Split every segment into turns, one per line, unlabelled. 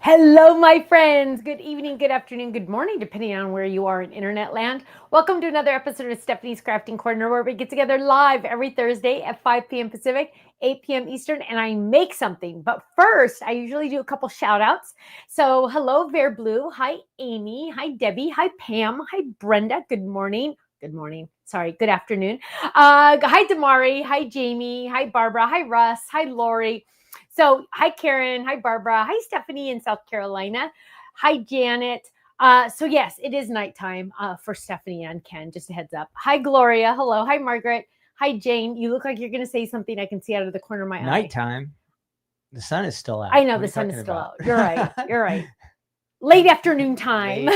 Hello, my friends. Good evening, good afternoon, good morning, depending on where you are in internet land. Welcome to another episode of Stephanie's Crafting Corner, where we get together live every Thursday at 5 p.m. Pacific, 8 p.m. Eastern, and I make something. But first, I usually do a couple shout outs. So, hello, Bear Blue. Hi, Amy. Hi, Debbie. Hi, Pam. Hi, Brenda. Good morning. Good morning. Sorry, good afternoon. Hi, Damari. Hi, Jamie. Hi, Barbara. Hi, Russ. Hi, Lori. So, hi, Karen. Hi, Barbara. Hi, Stephanie in South Carolina. Hi, Janet. So, yes, it is nighttime for Stephanie and Ken, just a heads up. Hi, Gloria. Hello. Hi, Margaret. Hi, Jane. You look like you're going to say something I can see out of the corner of my eye.
Nighttime. The sun is still out.
I know the sun is still out. You're right. You're right. Late afternoon time.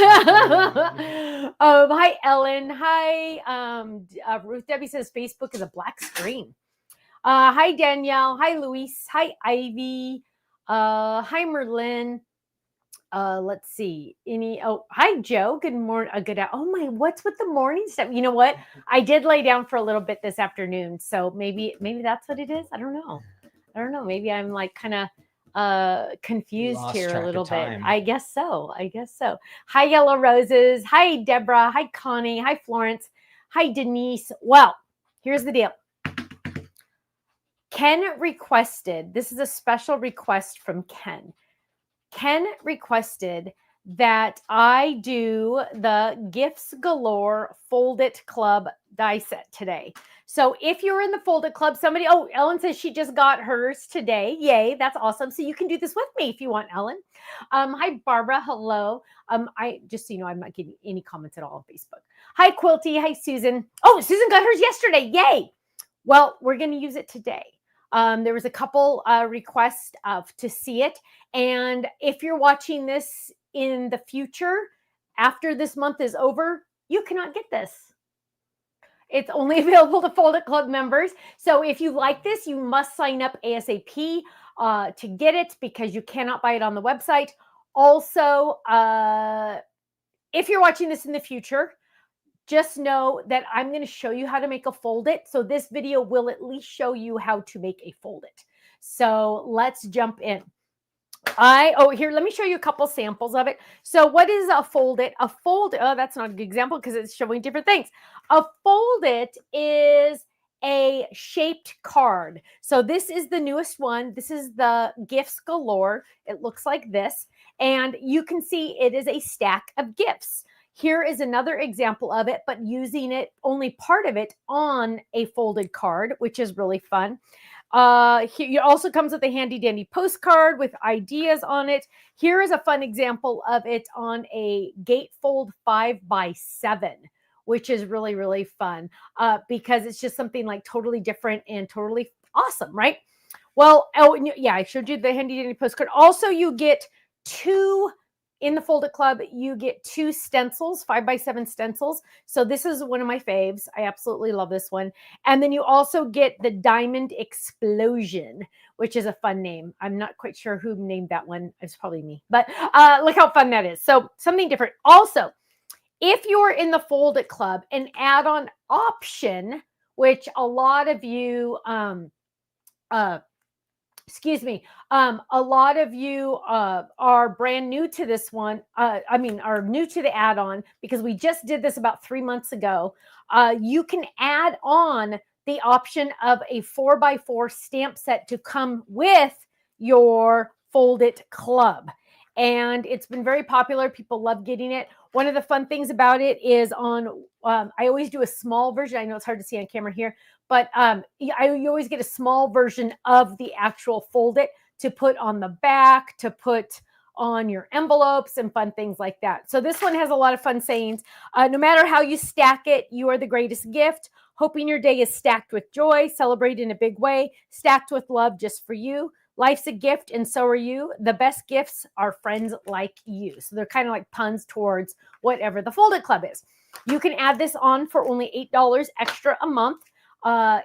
Hi, Ellen. Hi, Ruth Debbie says Facebook is a black screen. Hi, Danielle. Hi, Luis. Hi, Ivy. Hi, Merlin. Let's see. Hi, Joe. Good morning. What's with the morning stuff? You know what? I did lay down for a little bit this afternoon, so maybe that's what it is. I don't know. Maybe I'm like kind of confused here a little bit. I guess so. Hi, Yellow Roses. Hi, Deborah. Hi, Connie. Hi, Florence. Hi, Denise. Well, here's the deal. Ken requested, this is a special request from Ken. Ken requested that I do the Gifts Galore Fold It Club die set today. So if you're in the Fold It Club, Ellen says she just got hers today. Yay, that's awesome. So you can do this with me if you want, Ellen. Hi, Barbara. Hello. I just so you know, I'm not getting any comments at all on Facebook. Hi, Quilty. Hi, Susan. Oh, Susan got hers yesterday. Yay. Well, we're going to use it today. There was a couple requests to see it. And if you're watching this in the future, after this month is over, you cannot get this. It's only available to Fold It Club members. So if you like this, you must sign up ASAP to get it because you cannot buy it on the website. Also, if you're watching this in the future, just know that I'm going to show you how to make a fold it. So this video will at least show you how to make a fold it. So let's jump in. Here, let me show you a couple samples of it. So what is a fold it? That's not a good example because it's showing different things. A fold it is a shaped card. So this is the newest one. This is the Gifts Galore. It looks like this. And you can see it is a stack of gifts. Here is another example of it, but using it, only part of it, on a folded card, which is really fun. It also comes with a handy dandy postcard with ideas on it. Here is a fun example of it on a gatefold 5x7, which is really, really fun because it's just something like totally different and totally awesome, right? Well, I showed you the handy dandy postcard. Also, you get two. In the Fold It Club, you get two stencils, 5x7 stencils. So this is one of my faves. I absolutely love this one. And then you also get the Diamond Explosion, which is a fun name. I'm not quite sure who named that one. It's probably me. But look how fun that is. So something different. Also, if you're in the Fold It Club, an add-on option, which a lot of you a lot of you are brand new to this one. Are new to the add-on because we just did this about 3 months ago. You can add on the option of a 4x4 stamp set to come with your Fold It Club. And it's been very popular. People love getting it. One of the fun things about it is I always do a small version. I know it's hard to see on camera here, but you always get a small version of the actual fold it to put on the back, to put on your envelopes and fun things like that. So this one has a lot of fun sayings. No matter how you stack it, you are the greatest gift. Hoping your day is stacked with joy. Celebrate in a big way. Stacked with love just for you. Life's a gift and so are you. The best gifts are friends like you. So they're kind of like puns towards whatever the Fold It Club is. You can add this on for only $8 extra a month.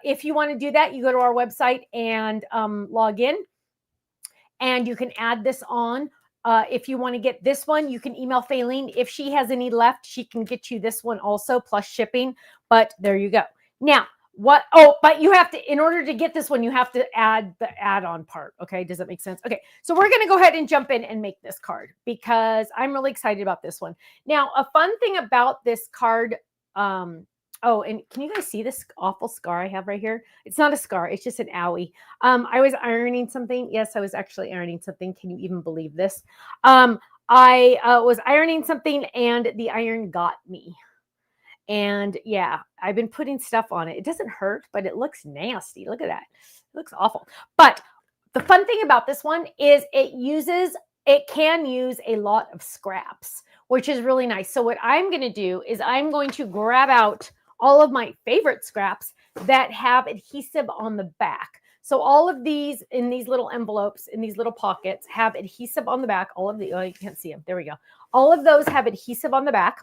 If you want to do that, you go to our website and log in. And you can add this on. If you want to get this one, you can email Faylene. If she has any left, she can get you this one also, plus shipping. But there you go. Now, What? Oh, but you have to, in order to get this one, you have to add the add-on part. Okay. Does that make sense? Okay. So we're going to go ahead and jump in and make this card because I'm really excited about this one. Now, a fun thing about this card, oh, and can you guys see this awful scar I have right here? It's not a scar. It's just an owie. I was ironing something. Yes, I was actually ironing something. Can you even believe this? I was ironing something and the iron got me. And yeah, I've been putting stuff on it. It doesn't hurt, but it looks nasty. Look at that. It looks awful. But the fun thing about this one is it can use a lot of scraps, which is really nice. So what I'm going to do is I'm going to grab out all of my favorite scraps that have adhesive on the back. So all of these in these little envelopes, in these little pockets, have adhesive on the back. All of the, oh, you can't see them. There we go. All of those have adhesive on the back.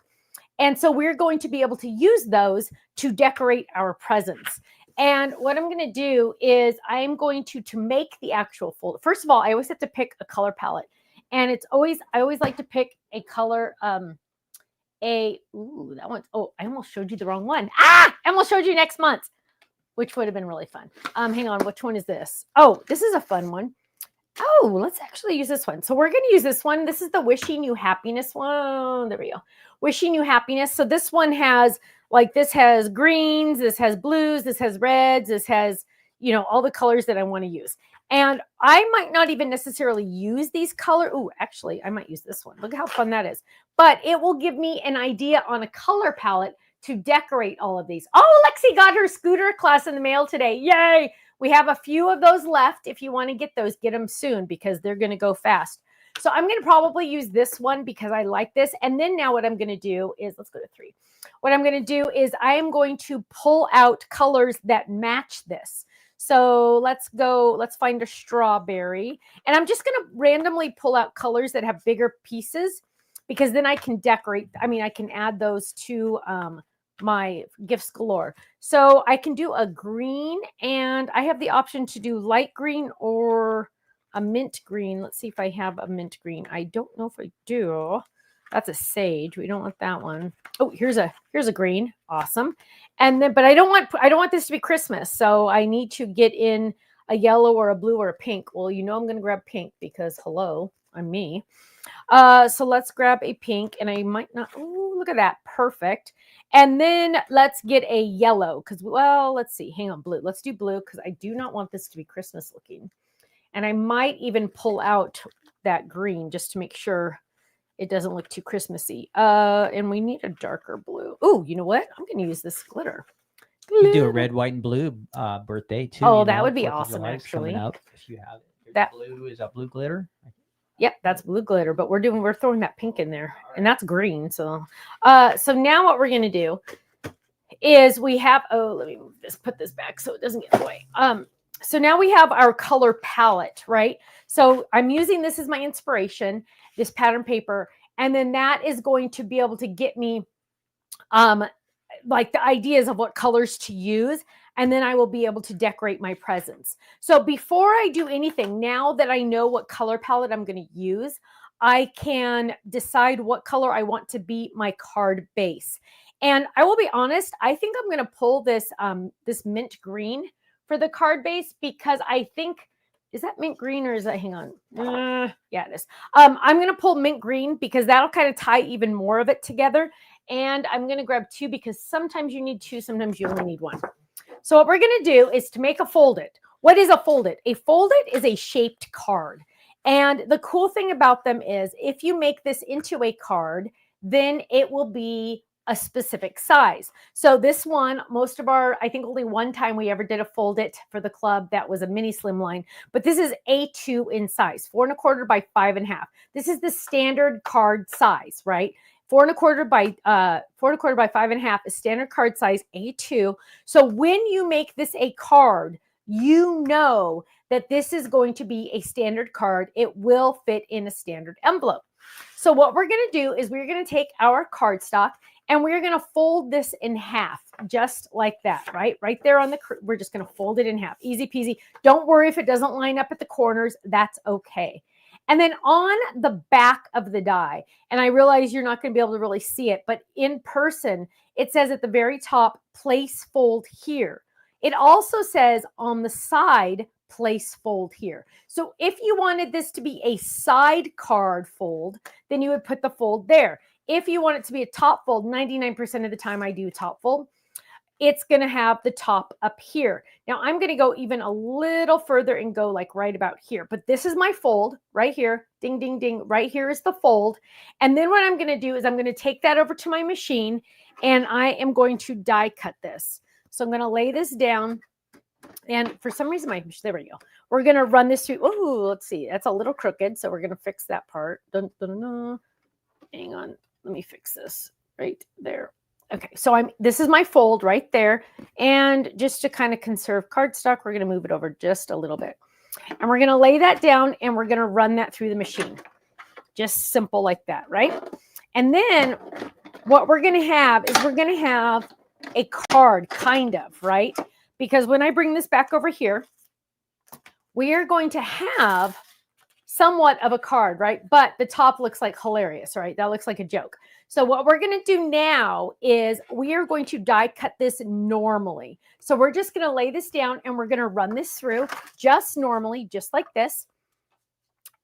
And so we're going to be able to use those to decorate our presents. And what I'm going to do is I'm going to make the actual folder. First of all, I always have to pick a color palette. And I always like to pick a color, ooh, that one's, oh, I almost showed you the wrong one. I almost showed you next month, which would have been really fun. Hang on, which one is this? Oh, this is a fun one. Oh, let's actually use this one. So we're going to use this one. This is the Wishing You Happiness one. There we go. Wishing You Happiness. So this one has, like, this has greens, this has blues, this has reds, this has, you know, all the colors that I want to use. And I might not even necessarily use these colors. Oh, actually, I might use this one. Look how fun that is. But it will give me an idea on a color palette to decorate all of these. Oh, Lexi got her scooter class in the mail today. Yay! We have a few of those left. If you want to get those, get them soon because they're going to go fast. So I'm going to probably use this one because I like this. And then now what I'm going to do is, let's go to 3. What I'm going to do is I am going to pull out colors that match this. So let's find a strawberry. And I'm just going to randomly pull out colors that have bigger pieces because then I can decorate. I mean, I can add those to my Gifts Galore. So I can do a green and I have the option to do light green or a mint green. Let's see if I have a mint green. I don't know if I do. That's a sage. We don't want that one. Oh, here's a green. Awesome. And then, but I don't want this to be Christmas. So I need to get in a yellow or a blue or a pink. Well, you know, I'm going to grab pink because hello, I'm me. So let's grab a pink and I might not, oh, look at that. Perfect. And then let's get a yellow because, well, let's see. Hang on, blue. Let's do blue because I do not want this to be Christmas looking. And I might even pull out that green just to make sure it doesn't look too Christmassy. And we need a darker blue. Oh, you know what? I'm going to use this glitter.
You do a red, white, and blue birthday too.
Oh, that would be awesome, actually.
Coming up if you have it.
That
blue is that blue glitter.
Yep, that's blue glitter, but we're throwing that pink in there, and that's green. So, so now what we're gonna do is we have. Oh, let me move this, put this back so it doesn't get in the way. So now we have our color palette, right? So I'm using this as my inspiration, this pattern paper, and then that is going to be able to get me, like the ideas of what colors to use. And then I will be able to decorate my presents. So before I do anything, now that I know what color palette I'm going to use, I can decide what color I want to be my card base. And I will be honest, I think I'm going to pull this, this mint green for the card base because I think, is that mint green or is that, hang on. Yeah, it is. I'm going to pull mint green because that'll kind of tie even more of it together. And I'm going to grab 2 because sometimes you need 2, sometimes you only need 1. So what we're going to do is to make a fold-it. What is a fold-it? A fold-it is a shaped card. And the cool thing about them is if you make this into a card, then it will be a specific size. So this one, most of our, I think only one time we ever did a fold-it for the club that was a mini slimline, but this is A2 in size, 4 1/4 by 5 1/2. This is the standard card size, right? 4 1/4 by 4 1/4 by 5 1/2 is standard card size A2. So when you make this a card, you know that this is going to be a standard card. It will fit in a standard envelope. So what we're going to do is we're going to take our cardstock and we're going to fold this in half, just like that, right? Right there on the, we're just going to fold it in half. Easy peasy. Don't worry if it doesn't line up at the corners. That's okay. And then on the back of the die, and I realize you're not going to be able to really see it, but in person, it says at the very top, place fold here. It also says on the side, place fold here. So if you wanted this to be a side card fold, then you would put the fold there. If you want it to be a top fold, 99% of the time I do top fold, it's going to have the top up here. Now I'm going to go even a little further and go like right about here. But this is my fold right here. Ding, ding, ding. Right here is the fold. And then what I'm going to do is I'm going to take that over to my machine and I am going to die cut this. So I'm going to lay this down. And for some reason, there we go. We're going to run this through. Oh, let's see. That's a little crooked. So we're going to fix that part. Dun, dun, dun. Hang on. Let me fix this right there. Okay, so this is my fold right there. And just to kind of conserve cardstock, we're going to move it over just a little bit. And we're going to lay that down and we're going to run that through the machine. Just simple like that, right? And then what we're going to have is we're going to have a card, kind of, right? Because when I bring this back over here, we are going to have somewhat of a card, right? But the top looks like hilarious, right? That looks like a joke. So what we're going to do now is we are going to die cut this normally. So we're just going to lay this down and we're going to run this through just normally, just like this.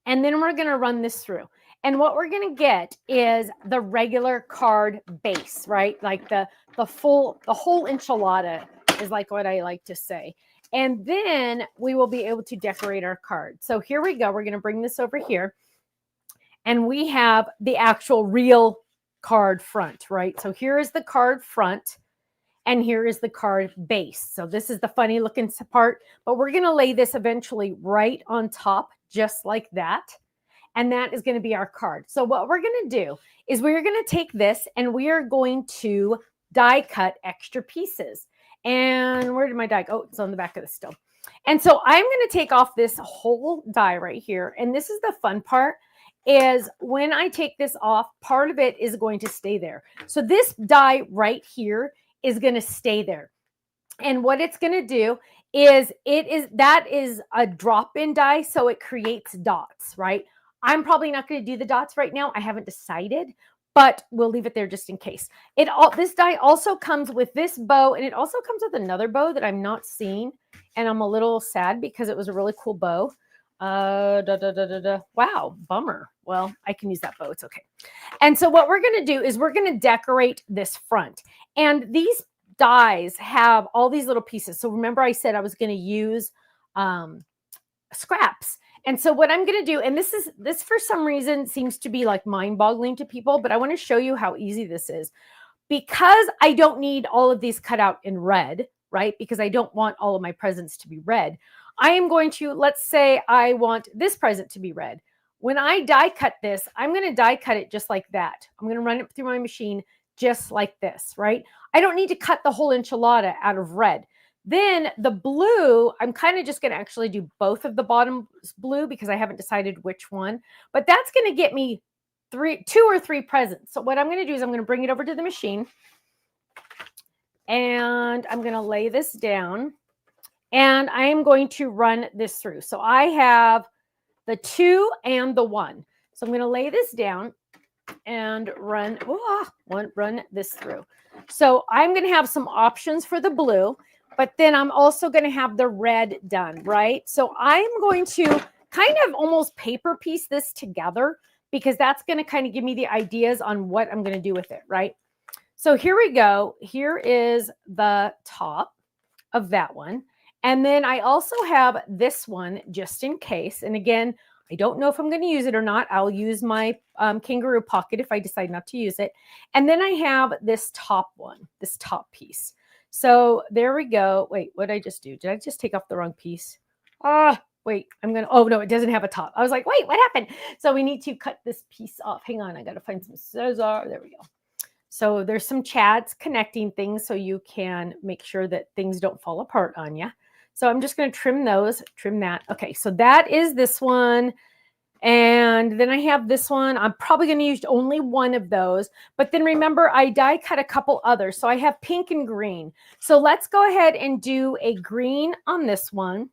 And then we're going to run this through. And what we're going to get is the regular card base, right? Like the whole enchilada is like what I like to say. And then we will be able to decorate our card. So here we go. We're going to bring this over here. And we have the actual real card front, right? So here is the card front. And here is the card base. So this is the funny looking part. But we're going to lay this eventually right on top, just like that. And that is going to be our card. So what we're going to do is we're going to take this and we are going to die cut extra pieces. And where did my die go? Oh, it's on the back of the still. And so I'm going to take off this whole die right here. And this is the fun part, is when I take this off, part of it is going to stay there. So this die right here is going to stay there. And what it's going to do is that is a drop-in die, so it creates dots, right? I'm probably not going to do the dots right now. I haven't decided, but we'll leave it there just in case. This die also comes with this bow, and it also comes with another bow that I'm not seeing, and I'm a little sad because it was a really cool bow. Wow, bummer. Well, I can use that bow. It's okay. And so what we're going to do is we're going to decorate this front. And these dies have all these little pieces. So remember I said I was going to use scraps. And so what I'm going to do, and this for some reason seems to be like mind-boggling to people, but I want to show you how easy this is. Because I don't need all of these cut out in red, right? Because I don't want all of my presents to be red. I am going to, let's say I want this present to be red. When I die cut this, I'm going to die cut it just like that. I'm going to run it through my machine just like this, right? I don't need to cut the whole enchilada out of red. Then the blue, I'm kind of just going to actually do both of the bottom blue because I haven't decided which one. But that's going to get me 2 or 3 presents. So what I'm going to do is I'm going to bring it over to the machine. And I'm going to lay this down. And I am going to run this through. So I have the 2 and the 1. So I'm going to lay this down and run this through. So I'm going to have some options for the blue, but then I'm also going to have the red done, right? So I'm going to kind of almost paper piece this together because that's going to kind of give me the ideas on what I'm going to do with it, right? So here we go. Here is the top of that one. And then I also have this one just in case. And again, I don't know if I'm going to use it or not. I'll use my kangaroo pocket if I decide not to use it. And then I have this top one, this top piece. So there we go. Wait, what did I just do? Did I just take off the wrong piece? Wait, oh no, it doesn't have a top. I was like, wait, what happened? So we need to cut this piece off. Hang on, I got to find some scissors. There we go. So there's some chads connecting things so you can make sure that things don't fall apart on you. So I'm just going to trim those, trim that. Okay, so that is this one. And then I have this one. I'm probably going to use only one of those. But then remember, I die cut a couple others. So I have pink and green. So let's go ahead and do a green on this one.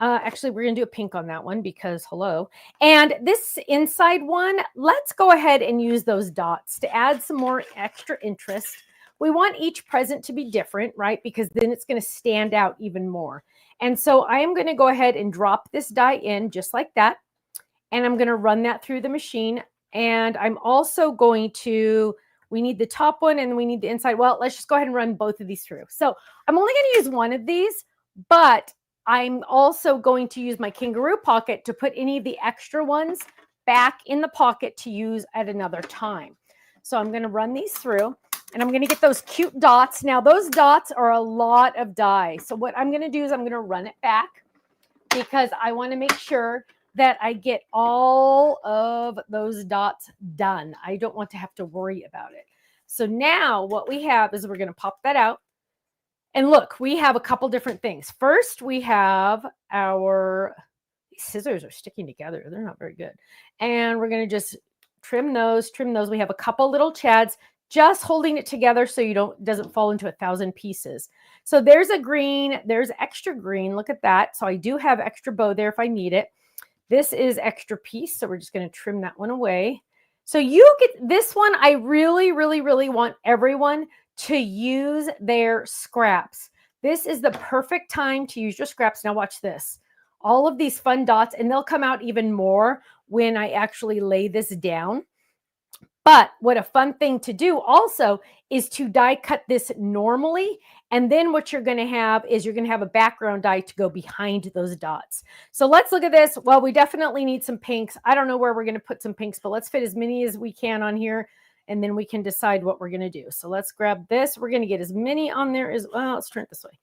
Actually, we're going to do a pink on that one because hello. And this inside one, let's go ahead and use those dots to add some more extra interest we want each present to be different, right? Because then it's going to stand out even more. And so I am going to go ahead and drop this die in just like that. And I'm going to run that through the machine. And I'm also going to, we need the top one and we need the inside. Well, let's just go ahead and run both of these through. So I'm only going to use one of these, but I'm also going to use my kangaroo pocket to put any of the extra ones back in the pocket to use at another time. So I'm going to run these through and I'm going to get those cute dots. Now those dots are a lot of die. So what I'm going to do is I'm going to run it back because I want to make sure that I get all of those dots done. I don't want to have to worry about it. So now what we have is we're going to pop that out. And look, we have a couple different things. First, we have our these scissors are sticking together. They're not very good. And we're going to just trim those, trim those. We have a couple little chads just holding it together so you doesn't fall into 1,000 pieces. So there's a green, there's extra green. Look at that. So I do have extra bow there if I need it. This is extra piece, so we're just going to trim that one away. So you get this one. I really, really, really want everyone to use their scraps. This is the perfect time to use your scraps. Now watch this. All of these fun dots, and they'll come out even more when I actually lay this down. But what a fun thing to do also is to die cut this normally. And then what you're going to have is you're going to have a background die to go behind those dots. So let's look at this. Well, we definitely need some pinks. I don't know where we're going to put some pinks, but let's fit as many as we can on here. And then we can decide what we're going to do. So let's grab this. We're going to get as many on there as, well, let's turn it this way.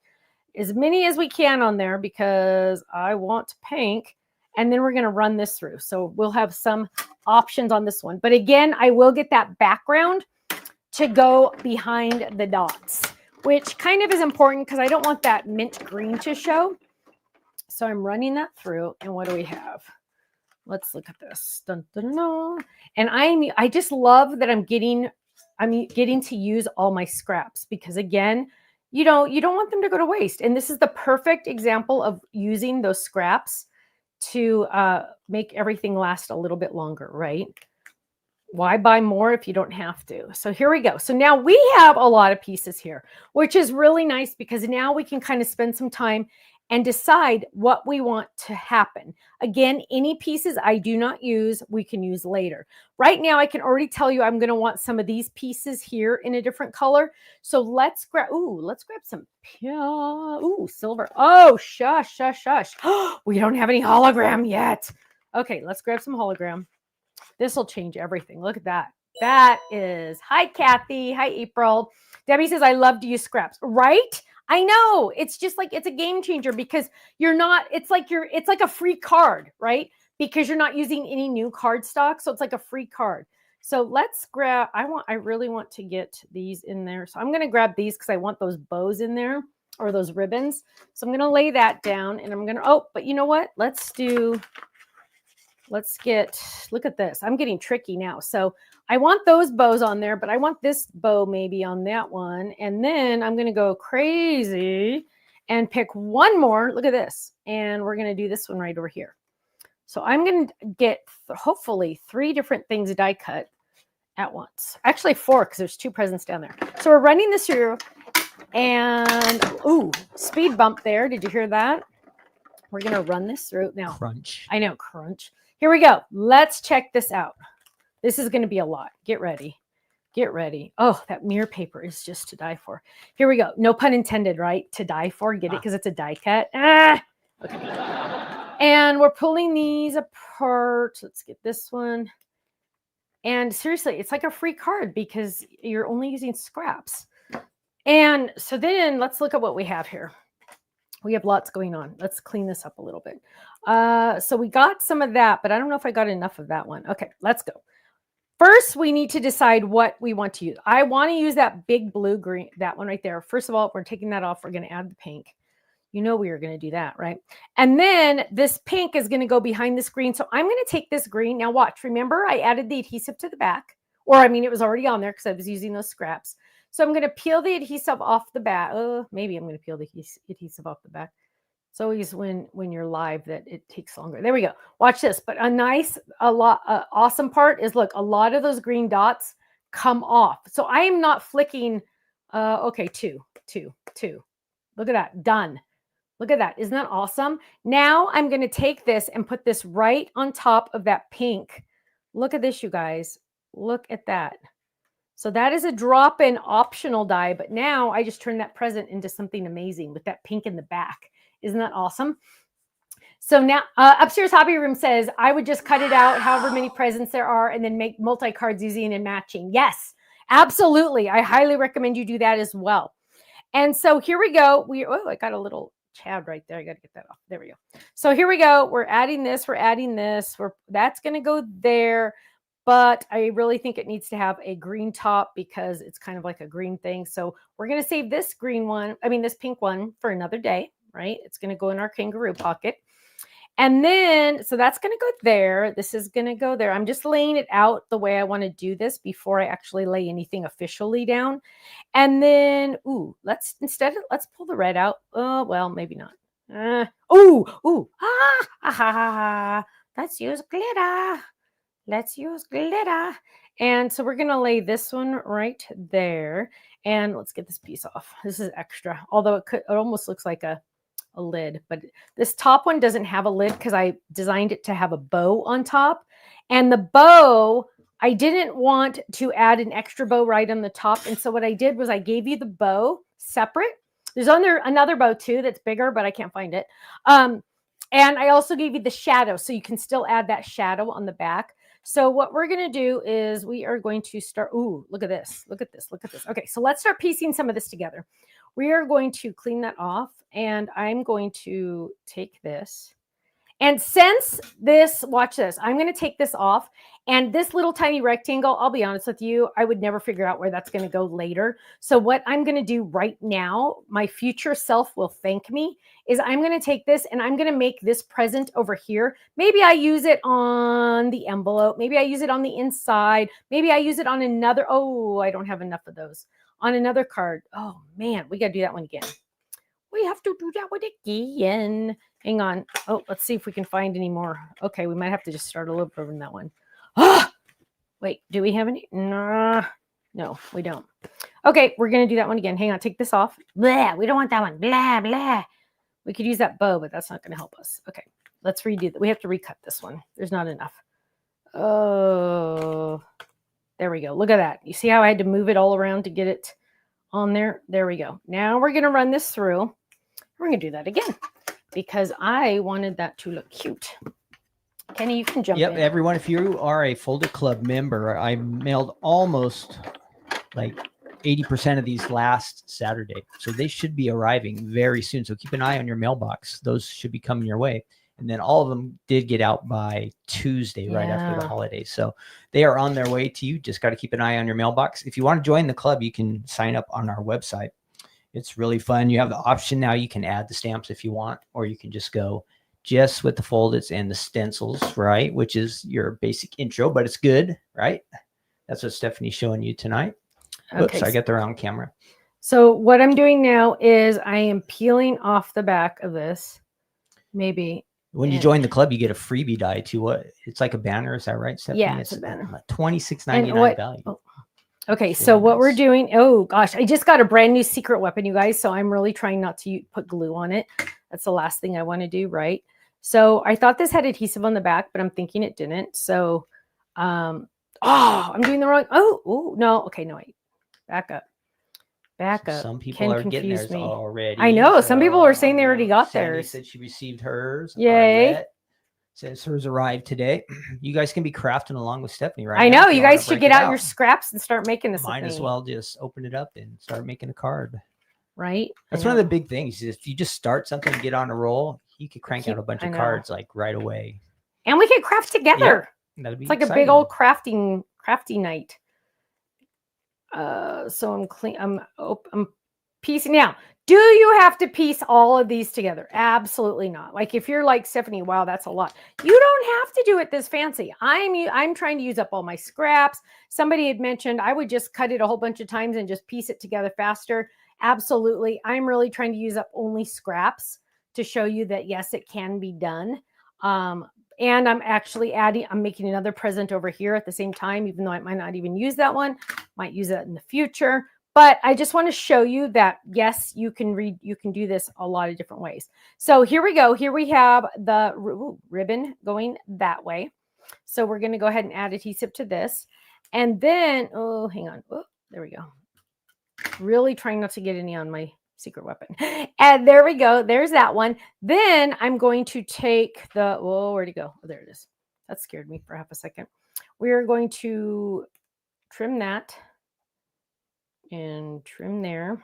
As many as we can on there because I want pink. And then we're going to run this through. So we'll have some options on this one. But again, I will get that background to go behind the dots, which kind of is important because I don't want that mint green to show. So I'm running that through. And what do we have? Let's look at this. Dun, dun, dun. And I just love that I'm getting to use all my scraps because again, you don't want them to go to waste. And this is the perfect example of using those scraps to make everything last a little bit longer, right? Why buy more if you don't have to? So here we go. So now we have a lot of pieces here, which is really nice because now we can kind of spend some time and decide what we want to happen. Again, any pieces I do not use, we can use later. Right now, I can already tell you I'm going to want some of these pieces here in a different color. So let's grab some silver. Oh, shush. We don't have any hologram yet. Okay, let's grab some hologram. This will change everything. Look at that. That is, hi, Kathy. Hi, April. Debbie says, I love to use scraps, right? I know. It's just like, it's a game changer because it's like a free card, right? Because you're not using any new card stock. So it's like a free card. So let's grab, I really want to get these in there. So I'm going to grab these because I want those bows in there or those ribbons. So I'm going to lay that down and I'm going to, but you know what? Look at this. I'm getting tricky now. So I want those bows on there, but I want this bow maybe on that one. And then I'm going to go crazy and pick one more. Look at this. And we're going to do this one right over here. So I'm going to get hopefully 3 different things die cut at once. Actually 4 because there's 2 presents down there. So we're running this through and, speed bump there. Did you hear that? We're going to run this through now.
Crunch.
I know, crunch. Here we go. Let's check this out. This is going to be a lot. Get ready. Get ready. Oh, that mirror paper is just to die for. Here we go. No pun intended, right? To die for. Get it? Because it's a die cut. Okay. And we're pulling these apart. Let's get this one. And seriously, it's like a free card because you're only using scraps. And so then let's look at what we have here. We have lots going on. Let's clean this up a little bit. So we got some of that, but I don't know if I got enough of that one. Okay, let's go. First, we need to decide what we want to use. I want to use that big blue green, that one right there. First of all, we're taking that off. We're going to add the pink. You know we are going to do that, right? And then this pink is going to go behind this green. So I'm going to take this green. Now watch. Remember, I added the adhesive to the back. It was already on there because I was using those scraps. So I'm going to peel the adhesive off the back. Maybe I'm going to peel the adhesive off the back. It's always when you're live that it takes longer. There we go. Watch this. But awesome part is, look, a lot of those green dots come off. So I am not flicking Okay, two. Look at that, done. Look at that, isn't that awesome? Now I'm gonna take this and put this right on top of that pink. Look at this, you guys. Look at that. So that is a drop-in optional die, but now I just turned that present into something amazing with that pink in the back. Isn't that awesome? So now Upstairs Hobby Room says, I would just cut it out, however many presents there are, and then make multi-cards using and matching. Yes, absolutely. I highly recommend you do that as well. And so here we go. I got a little Chad right there. I got to get that off. There we go. So here we go. We're adding this. That's going to go there. But I really think it needs to have a green top because it's kind of like a green thing. So we're going to save this this pink one for another day, right? It's going to go in our kangaroo pocket. And then, so that's going to go there. This is going to go there. I'm just laying it out the way I want to do this before I actually lay anything officially down. And then, let's pull the red out. Oh, well, maybe not. Let's use glitter. Let's use glitter. And so we're going to lay this one right there. And let's get this piece off. This is extra, although it almost looks like a lid, but this top one doesn't have a lid because I designed it to have a bow on top. And the bow, I didn't want to add an extra bow right on the top. And so what I did was I gave you the bow separate. There's another bow too that's bigger, but I can't find it. And I also gave you the shadow, so you can still add that shadow on the back. So what we're going to do is we are going to start. Look at this. Look at this. Look at this. Okay, so let's start piecing some of this together. We are going to clean that off, and I'm going to take this. And since this, watch this, I'm going to take this off. And this little tiny rectangle, I'll be honest with you, I would never figure out where that's going to go later. So what I'm going to do right now, my future self will thank me, is I'm going to take this and I'm going to make this present over here. Maybe I use it on the envelope. Maybe I use it on the inside. Maybe I use it on another. Oh, I don't have enough of those. On another card. Oh, man, we got to do that one again. We have to do that one again. Hang on. Oh, let's see if we can find any more. Okay, we might have to just start a little bit on that one. Wait, do we have any? No, we don't. Okay, we're going to do that one again. Hang on, take this off. Blah, we don't want that one. Blah, blah. We could use that bow, but that's not going to help us. Okay, let's redo that. We have to recut this one. There's not enough. Oh, there we go. Look at that. You see how I had to move it all around to get it on there? There we go. Now we're going to run this through. We're going to do that again because I wanted that to look cute. Kenny, you can jump in.
Yep, everyone, if you are a Folded Club member, I mailed almost like 80% of these last Saturday. So they should be arriving very soon. So keep an eye on your mailbox. Those should be coming your way. And then all of them did get out by Tuesday, right after the holidays. So they are on their way to you. Just got to keep an eye on your mailbox. If you want to join the club, you can sign up on our website. It's really fun. You have the option now. You can add the stamps if you want, or you can just go just with the foldeds and the stencils, right? Which is your basic intro, but it's good, right? That's what Stephanie's showing you tonight. Oops, I got the wrong camera.
So what I'm doing now is I am peeling off the back of this. Maybe.
When you join the club, you get a freebie die too. What? It's like a banner. Is that right, Stephanie?
Yeah, it's a banner.
$26.99 value.
Oh. Okay, so what we're doing, oh gosh, I just got a brand new secret weapon, you guys. So I'm really trying not to put glue on it. That's the last thing I want to do, right? So I thought this had adhesive on the back, but I'm thinking it didn't. So, I'm doing the wrong. No. Okay, no, wait. Back up.
Some people are getting theirs already.
I know. Some people were saying they already got theirs.
Said she received hers.
Yay.
Arlette says hers arrived today. You guys can be crafting along with Stephanie right
I
now.
know. You guys should get out your scraps and start making this.
Might as well just open it up and start making a card.
Right.
That's one of the big things. If you just start something and get on a roll, you could crank out a bunch of cards like right away.
And we can craft together.
Yep. It's
like exciting. A big old crafty night. So I'm piecing now. Do you have to piece all of these together? Absolutely not. Like if you're like Stephanie, wow, that's a lot. You don't have to do it this fancy. I'm trying to use up all my scraps. Somebody had mentioned I would just cut it a whole bunch of times and just piece it together faster. Absolutely. I'm really trying to use up only scraps to show you that yes, it can be done. And I'm actually I'm making another present over here at the same time, even though I might not even use that one, might use that in the future. But I just want to show you that, yes, you can do this a lot of different ways. So here we go. Here we have the ribbon going that way. So we're going to go ahead and add adhesive to this. And then, oh, hang on. Oh, there we go. Really trying not to get any on my secret weapon. And there we go. There's that one. Then I'm going to take the, oh, where'd it go? Oh, there it is. That scared me for half a second. We're going to trim that and trim there.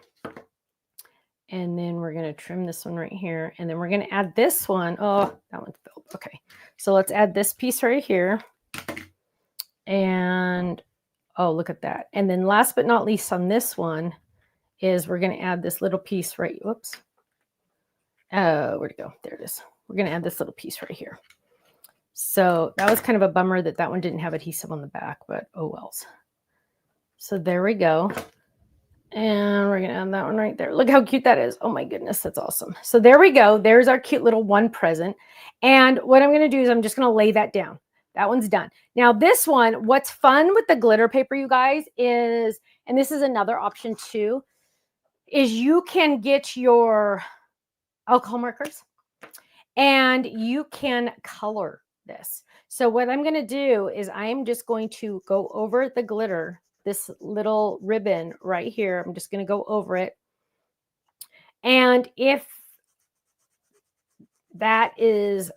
And then we're going to trim this one right here. And then we're going to add this one. Oh, that one's filled. Okay. So let's add this piece right here. And oh, look at that. And then last but not least on this one is we're going to add this little piece right. Whoops. Where'd it go? There it is. We're going to add this little piece right here. So that was kind of a bummer that one didn't have adhesive on the back, but oh wells. So there we go. And we're going to add that one right there. Look how cute that is. Oh my goodness, that's awesome. So there we go. There's our cute little one present. And what I'm going to do is I'm just going to lay that down. That one's done. Now this one, what's fun with the glitter paper, you guys, is, and this is another option too, is you can get your alcohol markers and you can color this. So what I'm going to do is I'm just going to go over the glitter, this little ribbon right here. I'm just going to go over it. And if that is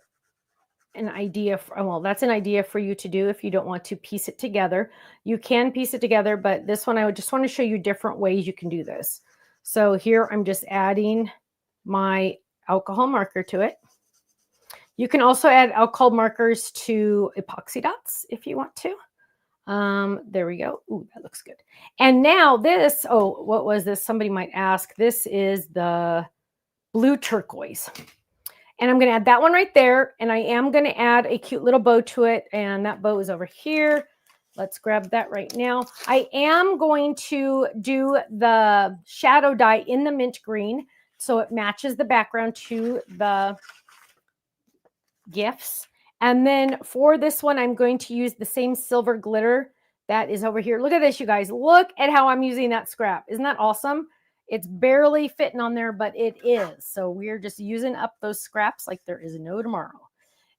an idea, well, that's an idea for you to do if you don't want to piece it together. You can piece it together, but this one I would just want to show you different ways you can do this. So here I'm just adding my alcohol marker to it. You can also add alcohol markers to epoxy dots if you want to. There we go. Ooh, that looks good. And now this, oh, what was this? Somebody might ask. This is the blue turquoise. And I'm going to add that one right there. And I am going to add a cute little bow to it. And that bow is over here. Let's grab that right now. I am going to do the shadow dye in the mint green, so it matches the background to the gifts. And then for this one, I'm going to use the same silver glitter that is over here. Look at this, you guys. Look at how I'm using that scrap. Isn't that awesome? It's barely fitting on there, but it is. So we're just using up those scraps like there is no tomorrow.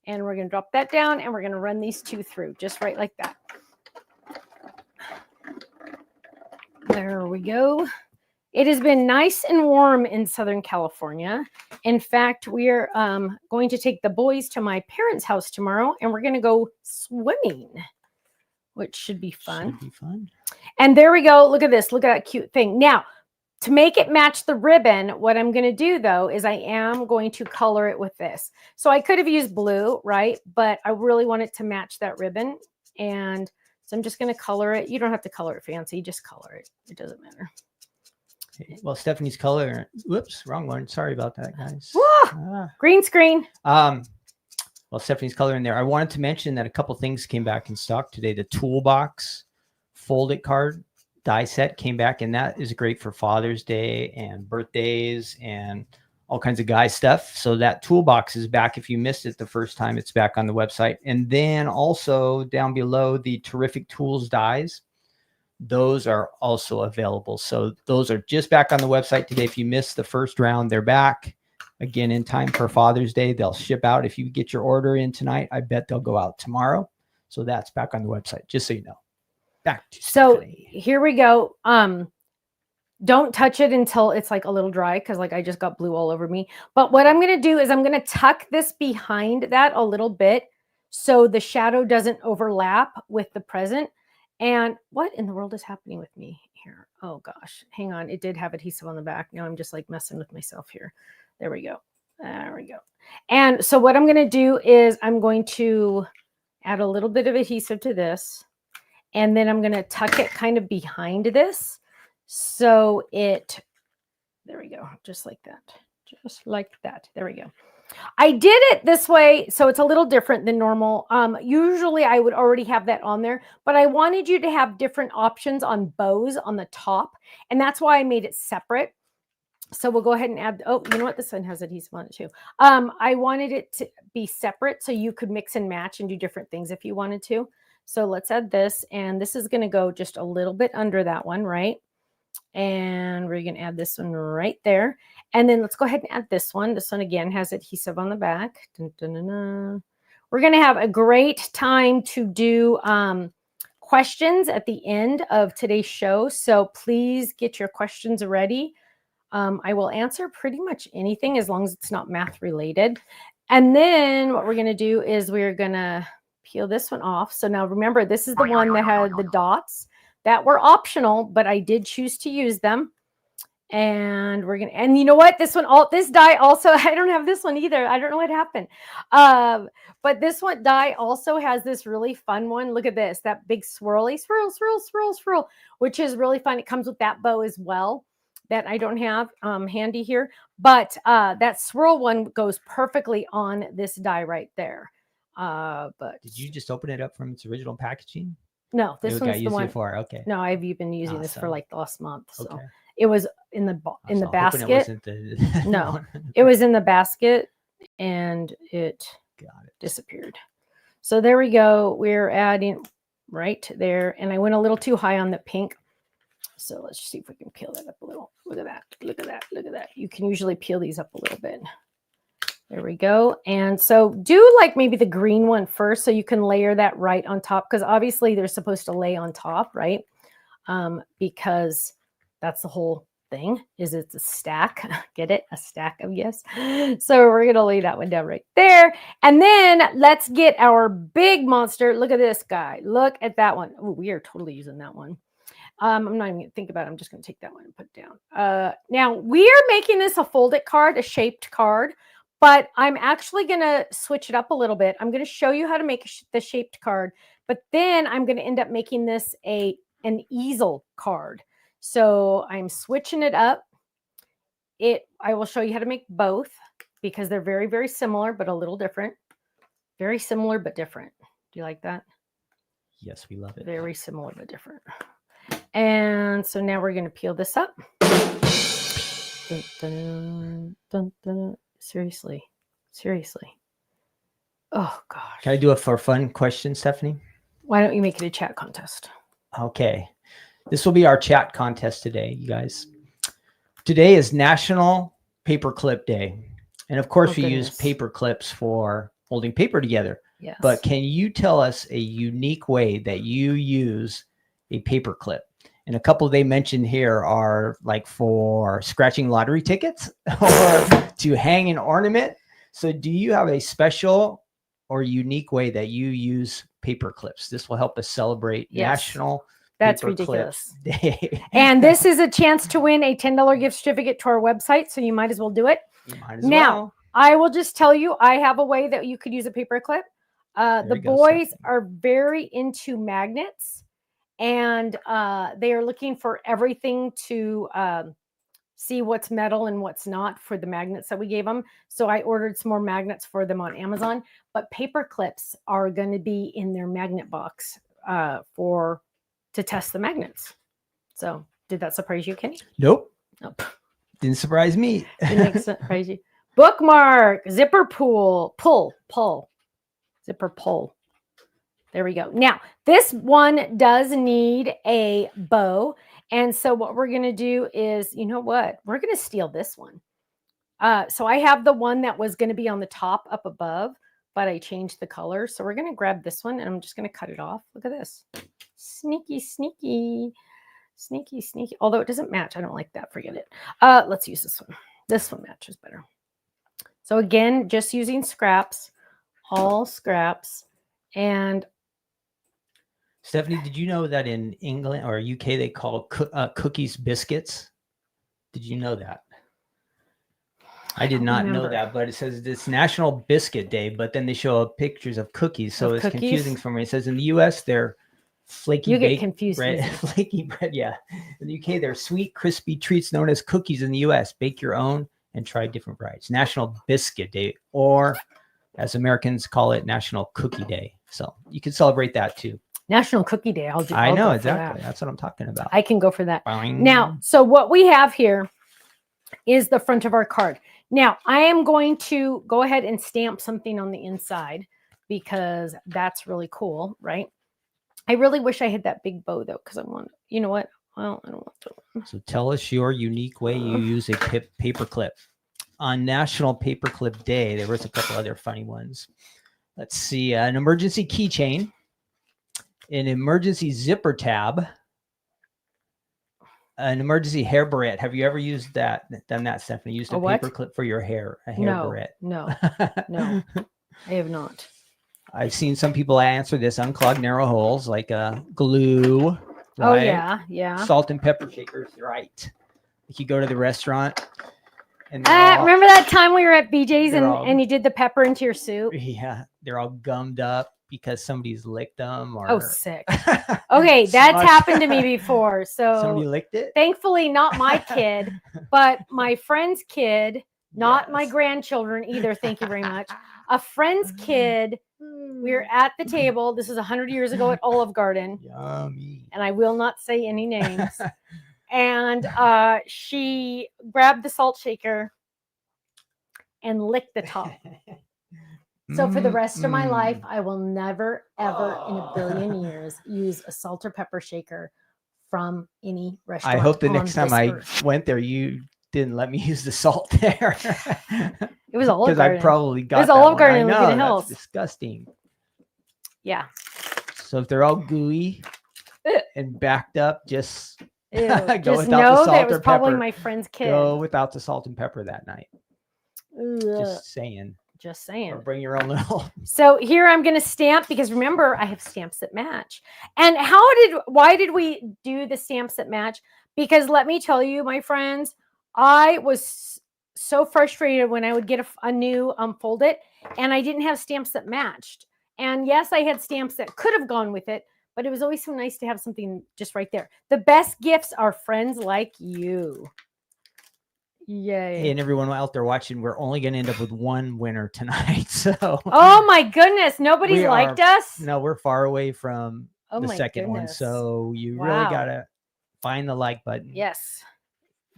And we're going to drop that down and we're going to run these two through just right like that. There we go. It has been nice and warm in Southern California. In fact, we're going to take the boys to my parents' house tomorrow and we're going to go swimming, which should be fun.
Should be fun.
And there we go. Look at this. Look at that cute thing. Now, to make it match the ribbon, what I'm going to do, though, is I am going to color it with this. So I could have used blue, right? But I really want it to match that ribbon. And so I'm just going to color it. You don't have to color it fancy. Just color it. It doesn't matter.
Okay. Well, Stephanie's color. Whoops, wrong one. Sorry about that, guys.
Green screen.
Well, Stephanie's color in there. I wanted to mention that a couple things came back in stock today. The toolbox folded card die set came back, and that is great for Father's Day and birthdays and all kinds of guy stuff. So that toolbox is back. If you missed it the first time, it's back on the website. And then also down below, the Terrific Tools dies, those are also available. So those are just back on the website today. If you missed the first round, they're back again in time for Father's Day. They'll ship out. If you get your order in tonight, I bet they'll go out tomorrow. So that's back on the website, just so you know. Back to Stephanie.
Here we go. Don't touch it until it's like a little dry, because like I just got blue all over me. But what I'm going to do is I'm going to tuck this behind that a little bit so the shadow doesn't overlap with the present. And what in the world is happening with me here? Oh gosh, hang on. It did have adhesive on the back. Now I'm just like messing with myself here. There we go. There we go. And so what I'm going to do is I'm going to add a little bit of adhesive to this. And then I'm going to tuck it kind of behind this. So it, there we go. Just like that. Just like that. There we go. I did it this way, so it's a little different than normal. Usually I would already have that on there, but I wanted you to have different options on bows on the top. And that's why I made it separate. So we'll go ahead and add, oh, you know what? This one has adhesive on it too. I wanted it to be separate so you could mix and match and do different things if you wanted to. So let's add this, and this is going to go just a little bit under that one, right? And we're going to add this one right there. And then let's go ahead and add this one. This one again has adhesive on the back. Dun, dun, dun, dun. We're going to have a great time to do questions at the end of today's show. So please get your questions ready. I will answer pretty much anything as long as it's not math related. And then what we're going to do is we're going to peel this one off. So now remember, this is the one that had the dots that were optional, but I did choose to use them. And we're going to, and you know what? This one, this die also, I don't have this one either. I don't know what happened. But this one die also has this really fun one. Look at this, that big swirly, swirl, swirl, swirl, swirl, which is really fun. It comes with that bow as well that I don't have handy here. But that swirl one goes perfectly on this die right there. But
did you just open it up from its original packaging?
No, this one's the one.
Before. Okay.
No, I've been using this for like the last month. So
okay.
It was in the basket.
It wasn't the
no, it was in the basket and it disappeared. So there we go. We're adding right there. And I went a little too high on the pink. So let's see if we can peel that up a little. Look at that. Look at that. Look at that. You can usually peel these up a little bit. There we go. And so do like maybe the green one first so you can layer that right on top, because obviously they're supposed to lay on top, right? Because that's the whole thing, is it's a stack. Get it? A stack of gifts. So we're going to lay that one down right there. And then let's get our big monster. Look at this guy. Look at that one. Oh, we are totally using that one. I'm not even going to think about it. I'm just going to take that one and put it down. Now we are making this a folded card, a shaped card, but I'm actually going to switch it up a little bit. I'm going to show you how to make the shaped card, but then I'm going to end up making this an easel card. So I'm switching it up. I will show you how to make both because they're very, very similar, but a little different. Very similar, but different. Do you like that?
Yes, we love it.
Very similar, but different. And so now we're going to peel this up. Dun, dun, dun, dun. Seriously. Oh, gosh.
Can I do a for fun question, Stephanie?
Why don't you make it a chat contest?
Okay. This will be our chat contest today, you guys. Today is National Paperclip Day. And of course, we use paper clips for holding paper together.
Yes.
But can you tell us a unique way that you use a paper clip? And a couple they mentioned here are like for scratching lottery tickets or to hang an ornament. So do you have a special or unique way that you use paper clips? This will help us celebrate National
That's
Paper
ridiculous.
Clips Day.
And this is a chance to win a $10 gift certificate to our website. So you might as well do it. Now, I will just tell you, I have a way that you could use a paper clip. The boys are very into magnets. And they are looking for everything to see what's metal and what's not for the magnets that we gave them. So I ordered some more magnets for them on Amazon. But paper clips are going to be in their magnet box to test the magnets. So did that surprise you, Kenny?
Nope. Didn't surprise me.
Didn't surprise you. Bookmark, zipper pull. Zipper pull. There we go. Now, this one does need a bow. And so what we're going to do is, you know what? We're going to steal this one. So I have the one that was going to be on the top up above, but I changed the color. So we're going to grab this one and I'm just going to cut it off. Look at this. Sneaky, sneaky, sneaky, sneaky. Although it doesn't match. I don't like that. Forget it. Let's use this one. This one matches better. So again, just using scraps, all scraps. And
Stephanie, did you know that in England or UK they call cookies biscuits? Did you know that? I did not know that, but it says it's National Biscuit Day, but then they show up pictures of cookies, so it's confusing for me. It says in the US they're flaky bread, flaky bread. Yeah, in the UK they're sweet, crispy treats known as cookies. In the US, bake your own and try different varieties. National Biscuit Day, or as Americans call it, National Cookie Day. So you can celebrate that too.
National Cookie Day.
I know exactly. That's what I'm talking about.
I can go for that.
Boing.
Now, so what we have here is the front of our card. Now, I am going to go ahead and stamp something on the inside because that's really cool, right? I really wish I had that big bow though, because I want, you know what? Well, I don't want to.
So tell us your unique way you use a paper clip. On National Paperclip Day, there was a couple other funny ones. Let's see, an emergency keychain, an emergency zipper tab, an emergency hair barrette. Have you ever used that? Done that, Stephanie? Used a paper clip for your hair? A hair barrette?
No, no, I have not.
I've seen some people answer this: unclog narrow holes, like glue. Right?
Oh yeah, yeah.
Salt and pepper shakers, right? If you go to the restaurant, and
remember that time we were at BJ's and you did the pepper into your soup?
Yeah, they're all gummed up because somebody's licked them. Or
oh, sick. Okay, that's happened to me before. So
somebody licked it.
Thankfully, not my kid, but my friend's kid. Not my grandchildren either. Thank you very much. A friend's kid. We were at the table. This is 100 years ago at Olive Garden.
Yummy.
And I will not say any names. And she grabbed the salt shaker and licked the top. So for the rest of my life, I will never, ever in a billion years use a salt or pepper shaker from any restaurant.
I hope the next time I went there, you didn't let me use the salt there.
It was Olive Garden.
Because I probably got
it was
that
Olive
one.
Garden
I
in
know,
Laguna Hills.
That's disgusting.
Yeah.
So if they're all gooey and backed up, just
Ew.
go
Just
without
know
the salt
that it was
or
probably
pepper.
my friend's kid.
Go without the salt and pepper that night.
Ugh.
Just saying.
Just saying.
Or bring your own little.
So here I'm going to stamp, because remember, I have stamps that match. And why did we do the stamps that match? Because let me tell you, my friends, I was so frustrated when I would get a new Fold It, and I didn't have stamps that matched. And yes, I had stamps that could have gone with it, but it was always so nice to have something just right there. The best gifts are friends like you. Yay.
Hey, and everyone out there watching, we're only going to end up with one winner tonight. So.
Oh my goodness. Nobody's liked us?
No, we're far away from the second one.
Goodness.
So you really got to find the like button.
Yes.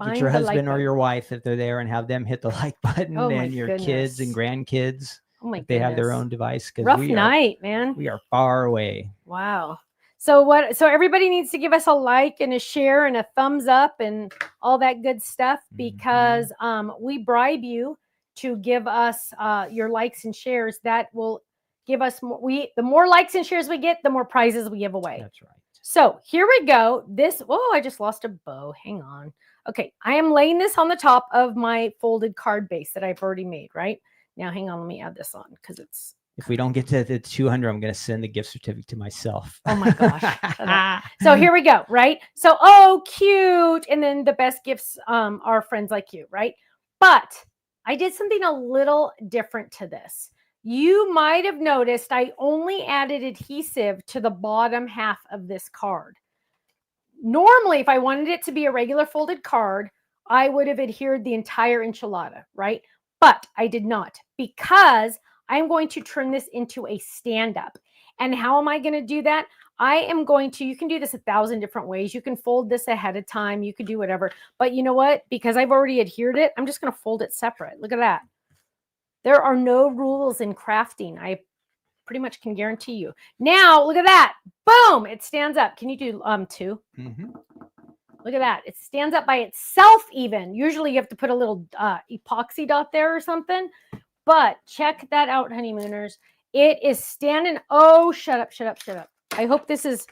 Get your husband or your wife, if they're there, and have them hit the like button, and your kids and grandkids. If they have their own device.
Rough night, man.
We are far away.
Wow. So everybody needs to give us a like and a share and a thumbs up and all that good stuff, because we bribe you to give us your likes and shares. That will give us more. The more likes and shares we get, the more prizes we give away.
That's right.
So here we go. I just lost a bow. Hang on. Okay. I am laying this on the top of my folded card base that I've already made, right? Now, hang on. Let me add this on, because it's.
If we don't get to the 200, I'm going to send the gift certificate to myself.
Oh my gosh. So here we go, right? So, oh, cute. And then the best gifts are friends like you, right? But I did something a little different to this. You might have noticed I only added adhesive to the bottom half of this card. Normally, if I wanted it to be a regular folded card, I would have adhered the entire enchilada, right? But I did not, because I'm going to turn this into a stand-up. And how am I going to do that? You can do this 1,000 different ways. You can fold this ahead of time. You could do whatever. But you know what? Because I've already adhered it, I'm just going to fold it separate. Look at that. There are no rules in crafting. I pretty much can guarantee you. Now, look at that. Boom. It stands up. Can you do 2?
Mm-hmm.
Look at that. It stands up by itself even. Usually you have to put a little epoxy dot there or something. But check that out, honeymooners. It is standing. Oh, shut up. I hope this is.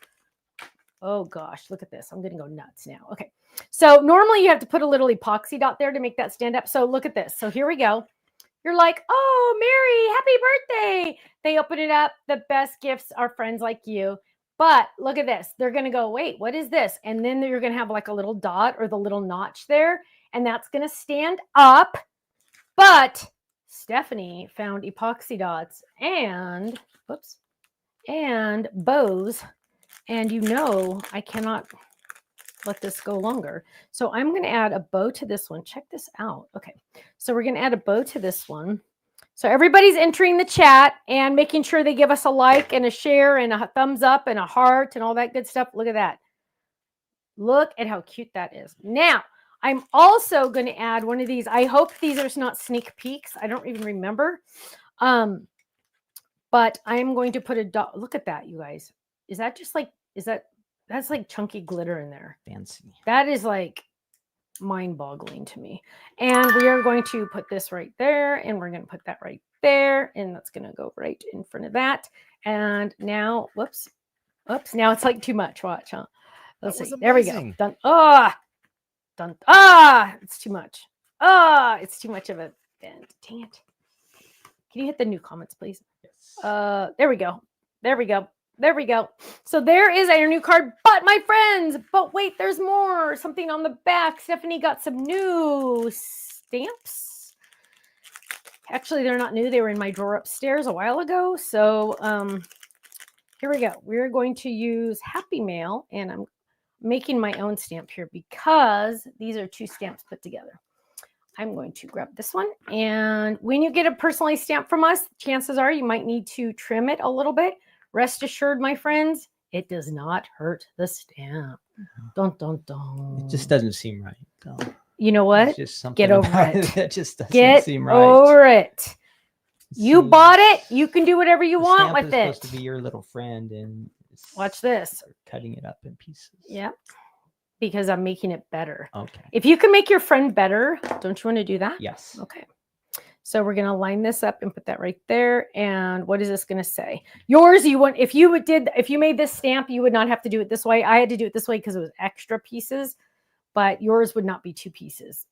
Oh, gosh. Look at this. I'm going to go nuts now. Okay. So normally you have to put a little epoxy dot there to make that stand up. So look at this. So here we go. You're like, oh, Mary, happy birthday. They open it up. The best gifts are friends like you. But look at this. They're going to go, wait, what is this? And then you're going to have like a little dot or the little notch there. And that's going to stand up. But Stephanie found epoxy dots and bows. And I cannot let this go longer. So I'm going to add a bow to this one. Check this out. Okay. So we're going to add a bow to this one. So everybody's entering the chat and making sure they give us a like and a share and a thumbs up and a heart and all that good stuff. Look at that. Look at how cute that is. Now, I'm also going to add one of these. I hope these are not sneak peeks. I don't even remember. But I'm going to put a dot. Look at that, you guys. Is that That's like chunky glitter in there.
Fancy.
That is like mind-boggling to me. And we are going to put this right there, and we're going to put that right there, and that's going to go right in front of that. And now, whoops, now it's like too much. Watch, huh? Let's see. There we go. Done. Done. It's too much. It's too much of a bend. Dang it. Can you hit the new comments, please?
Yes.
There we go. There we go. There we go. So there is our new card, but my friends, but wait, there's more. Something on the back. Stephanie got some new stamps. Actually, they're not new. They were in my drawer upstairs a while ago. So here we go. We're going to use Happy Mail, and I'm making my own stamp here because these are 2 stamps put together. I'm going to grab this one. And when you get a personalized stamp from us, chances are you might need to trim it a little bit. Rest assured, my friends, it does not hurt the stamp. Dun, dun, dun.
It just doesn't seem right. So.
You know what?
It's just something
Get over
about
it.
That just doesn't
Get
seem right.
over it. You bought it. You can do whatever you want with it.
It's supposed to be your little friend, and
watch this.
Cutting it up in pieces.
Yeah, because I'm making it better.
Okay.
If you can make your friend better, don't you want to do that?
Yes.
Okay. So we're going to line this up and put that right there. And what is this going to say? Yours, if you made this stamp, you would not have to do it this way. I had to do it this way because it was extra pieces, but yours would not be 2 pieces.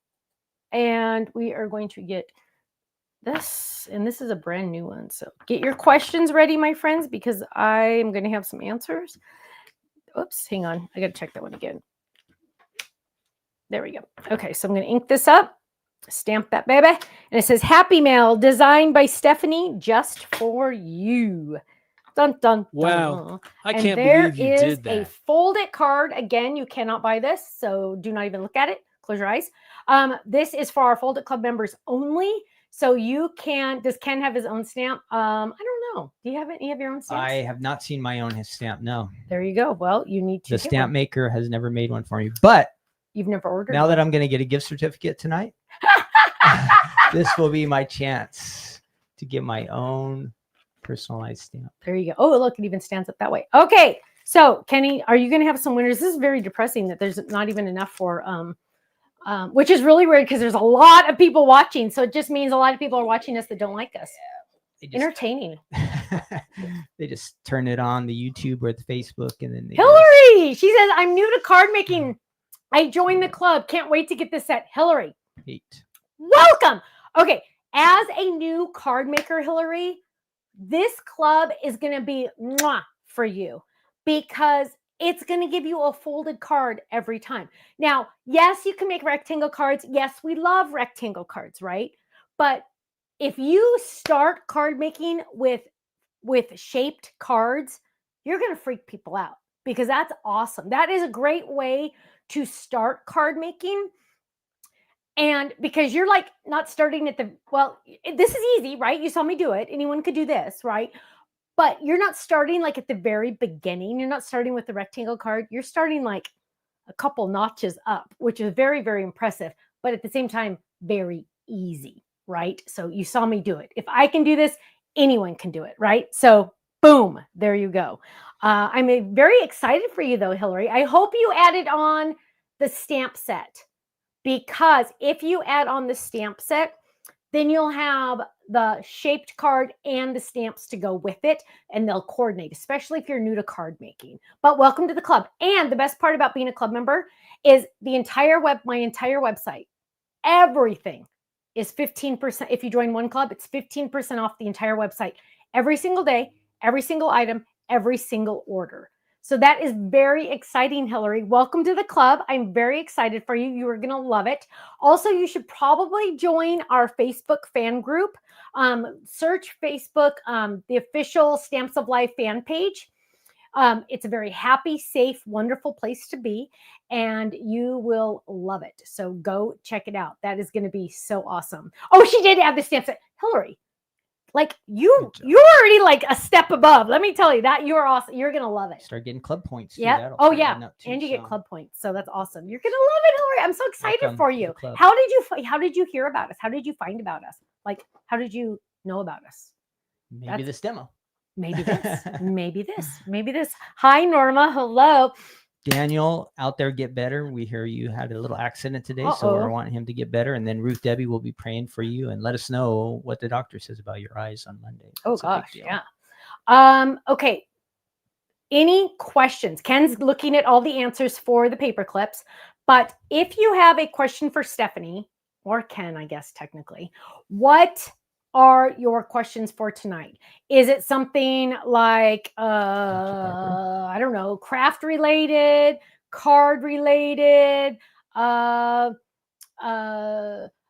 And we are going to get this, and this is a brand new one. So get your questions ready, my friends, because I am going to have some answers. Oops, hang on. I got to check that one again. There we go. Okay, so I'm going to ink this up. Stamp that baby. And it says Happy Mail, designed by Stephanie, just for you. Dun, dun, dun.
Wow. I
and
can't
there
believe you
is
did that.
a folded card. Again, you cannot buy this, so do not even look at it. Close your eyes. This is for our Folded Club members only. So you can, does Ken have his own stamp? I don't know. Do you have any of your own stamps?
I have not seen my own stamp. No.
There you go. Well, you need to.
The stamp maker has never made one for me, but
you've never ordered.
Now that I'm going to get a gift certificate tonight, this will be my chance to get my own personalized stamp.
There you go. Oh, look, it even stands up that way. Okay. So Kenny, are you going to have some winners? This is very depressing that there's not even enough for, which is really weird because there's a lot of people watching. So it just means a lot of people are watching us that don't like us. Entertaining.
They just turn it on the YouTube or the Facebook, and then
Hillary, she says, I'm new to card making. I joined the club. Can't wait to get this set. Hillary, welcome. Okay, as a new card maker, Hillary, this club is going to be mwah for you because it's going to give you a folded card every time. Now, yes, you can make rectangle cards. Yes, we love rectangle cards, right? But if you start card making with shaped cards, you're going to freak people out because that's awesome. That is a great way to start card making. And because you're like not starting at this is easy, right? You saw me do it. Anyone could do this, right? But you're not starting like at the very beginning. You're not starting with the rectangle card. You're starting like a couple notches up, which is very, very impressive. But at the same time, very easy, right? So you saw me do it. If I can do this, anyone can do it, right? So boom, there you go. I'm very excited for you though, Hillary. I hope you added on the stamp set, because if you add on the stamp set, then you'll have the shaped card and the stamps to go with it, and they'll coordinate, especially if you're new to card making. But welcome to the club. And the best part about being a club member is my entire website, everything is 15%. If you join one club, it's 15% off the entire website every single day, every single item, every single order. So that is very exciting, Hillary. Welcome to the club. I'm very excited for you. You are going to love it. Also, you should probably join our Facebook fan group. Search Facebook, the official Stamps of Life fan page. It's a very happy, safe, wonderful place to be, and you will love it. So go check it out. That is going to be so awesome. Oh, she did have the stamp set. Hillary, like you're already like a step above. Let me tell you that you're awesome. You're gonna love it.
Start getting club points.
Yeah. Oh yeah. And you get club points. So that's awesome. You're gonna love it, Hillary. I'm so excited for you. How did you hear about us? How did you find about us? Like, how did you know about us?
Maybe this demo.
Maybe this. Maybe this. Maybe this. Hi, Norma. Hello.
Daniel out there, get better. We hear you had a little accident today, so we're wanting him to get better. And then Ruth Debbie will be praying for you, and let us know what the doctor says about your eyes on Monday.
That's a big deal. Yeah. Okay. Any questions? Ken's looking at all the answers for the paper clips, but if you have a question for Stephanie or Ken, I guess technically, what are your questions for tonight? Is it something like I don't know, craft related, card related?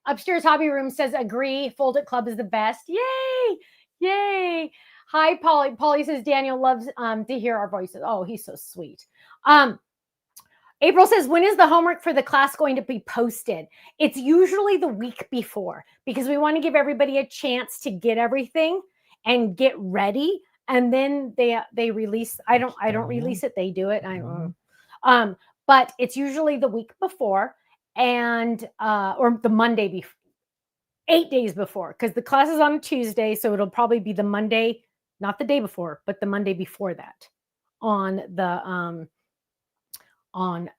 Upstairs Hobby Room says agree, Folded Club is the best. Yay! Yay! Hi, Polly. Polly says Daniel loves to hear our voices. Oh, he's so sweet. April says, when is the homework for the class going to be posted? It's usually the week before, because we want to give everybody a chance to get everything and get ready. And then they release. I don't release it. They do it. But it's usually the week before, and or the Monday before, 8 days before, because the class is on a Tuesday, so it'll probably be the Monday, not the day before, but the Monday before that on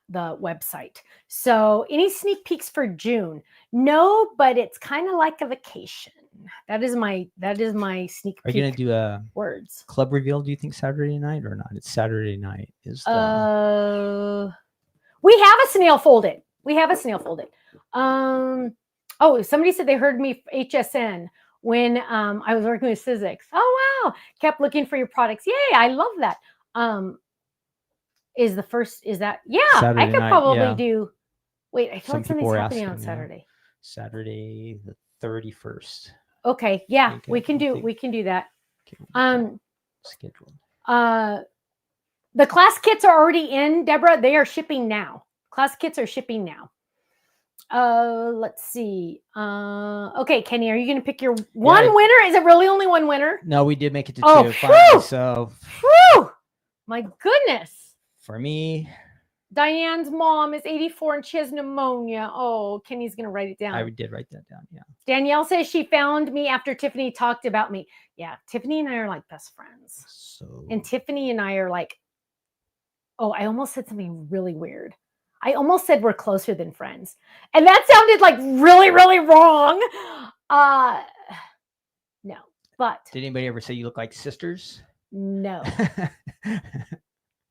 the website. So any sneak peeks for June? No, but it's kind of like a vacation. That is my sneak peek.
Are you gonna do a
words
club reveal, do you think, Saturday night or not? It's Saturday night. Is
we have a snail folded. Oh, somebody said they heard me HSN when I was working with Sizzix. Oh wow, kept looking for your products. Yay, I love that. Is that
Saturday
I could
night,
probably do. Wait, I feel like something's happening on Saturday.
Saturday the 31st.
Okay, yeah, we can do that.
Scheduled.
The class kits are already in, Deborah. They are shipping now. Class kits are shipping now. Let's see. Okay, Kenny, are you going to pick your one winner? Is it really only one winner?
No, we did make it to two. Finally, so,
my goodness.
For me,
Diane's mom is 84 and she has pneumonia. Oh, Kenny's going to write it down.
I did write that down. Yeah.
Danielle says she found me after Tiffany talked about me. Yeah, Tiffany and I are like best friends. And Tiffany and I are like, oh, I almost said something really weird. I almost said we're closer than friends. And that sounded like really, really wrong. No, but.
Did anybody ever say you look like sisters?
No.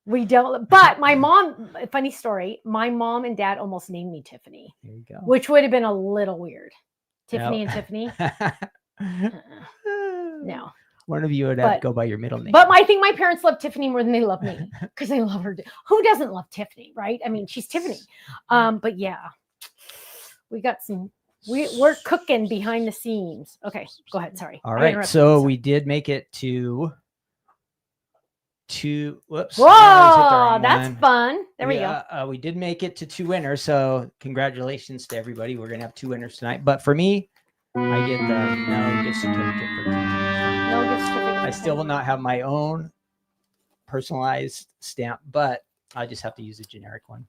We don't. But my mom, funny story, my mom and dad almost named me Tiffany.
There you go.
Which would have been a little weird. Tiffany and Tiffany. No.
One of you would have to go by your middle name.
But I think my parents love Tiffany more than they love me, because they love her. Who doesn't love Tiffany, right? I mean, she's Tiffany. But yeah, we got some. We're cooking behind the scenes. Okay, go ahead. Sorry.
All right. So we did make it to two. Whoops.
Whoa, that's fun. There we go.
We did make it to two winners. So congratulations to everybody. We're gonna have two winners tonight. But for me, I get the no gift certificate for I still will not have my own personalized stamp, but I just have to use a generic one.